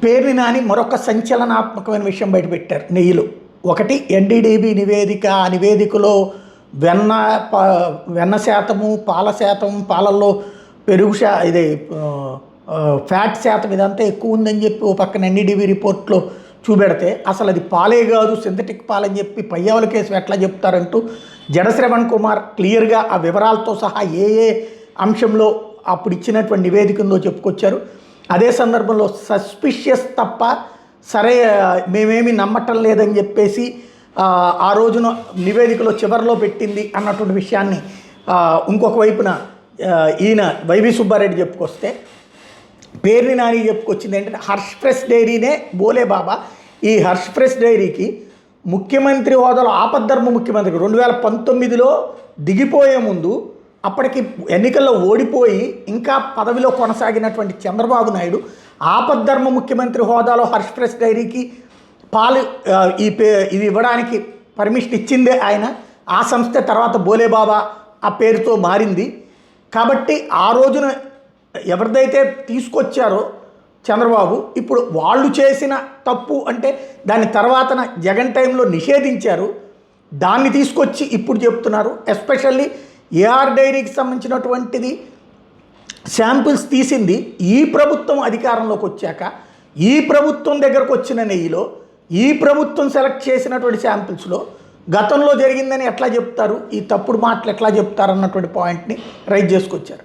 పేర్ని నాని మరొక సంచలనాత్మకమైన విషయం బయటపెట్టారు నెయ్యిలో. ఒకటి ఎన్డీడీబీ నివేదిక. ఆ నివేదికలో వెన్న వెన్న శాతము, పాల శాతం, పాలల్లో పెరుగు ఇది ఫ్యాట్ శాతం ఇదంతా ఎక్కువ ఉందని చెప్పి ఓ పక్కన ఎన్డీడీబీ రిపోర్ట్లో చూపెడితే అసలు అది పాలే కాదు సింథటిక్ పాలని చెప్పి పయ్యావుల కేసు ఎట్లా చెప్తారంటూ జడశ్రవణ్ కుమార్ క్లియర్గా ఆ వివరాలతో సహా ఏ ఏ అంశంలో అప్పుడు ఇచ్చినటువంటి నివేదిక ఉందో చెప్పుకొచ్చారు. అదే సందర్భంలో సస్పిషియస్ తప్ప సరే మేమేమి నమ్మటం లేదని చెప్పేసి ఆ రోజున నివేదికలో చివరిలో పెట్టింది అన్నటువంటి విషయాన్ని ఇంకొక వైపున ఈయన వైవి సుబ్బారెడ్డి చెప్పుకొస్తే, పేర్ని నాని చెప్పుకొచ్చింది ఏంటంటే హర్ష్ ఫ్రెష్ డైరీనే బోలే బాబా. ఈ హర్ష్ ఫ్రెష్ డైరీకి ముఖ్యమంత్రి హోదాలో ఆపద్ధర్మ ముఖ్యమంత్రి 2019లో దిగిపోయే ముందు అప్పటికి ఎన్నికల్లో ఓడిపోయి ఇంకా పదవిలో కొనసాగినటువంటి చంద్రబాబు నాయుడు ఆపద్ధర్మ ముఖ్యమంత్రి హోదాలో హర్ష్ ఫ్రెష్ డైరీకి పాలు ఇవి ఇవ్వడానికి పర్మిషన్ ఇచ్చిందే ఆయన. ఆ సంస్థ తర్వాత బోలేబాబా ఆ పేరుతో మారింది. కాబట్టి ఆ రోజున ఎవరిదైతే తీసుకొచ్చారో చంద్రబాబు, ఇప్పుడు వాళ్ళు చేసిన తప్పు అంటే దాని తర్వాతన జగన్ టైంలో నిషేధించారు, దాన్ని తీసుకొచ్చి ఇప్పుడు చెప్తున్నారు. ఎస్పెషల్లీ ఏఆర్ డైరీకి సంబంధించినటువంటిది శాంపిల్స్ తీసింది ఈ ప్రభుత్వం అధికారంలోకి వచ్చాక, ఈ ప్రభుత్వం దగ్గరకు వచ్చిన నెయ్యిలో ఈ ప్రభుత్వం సెలెక్ట్ చేసినటువంటి శాంపిల్స్లో గతంలో జరిగిందని ఎట్లా చెప్తారు, ఈ తప్పుడు మాటలు ఎట్లా చెప్తారు అన్నటువంటి పాయింట్ని రైజ్ చేసుకొచ్చారు.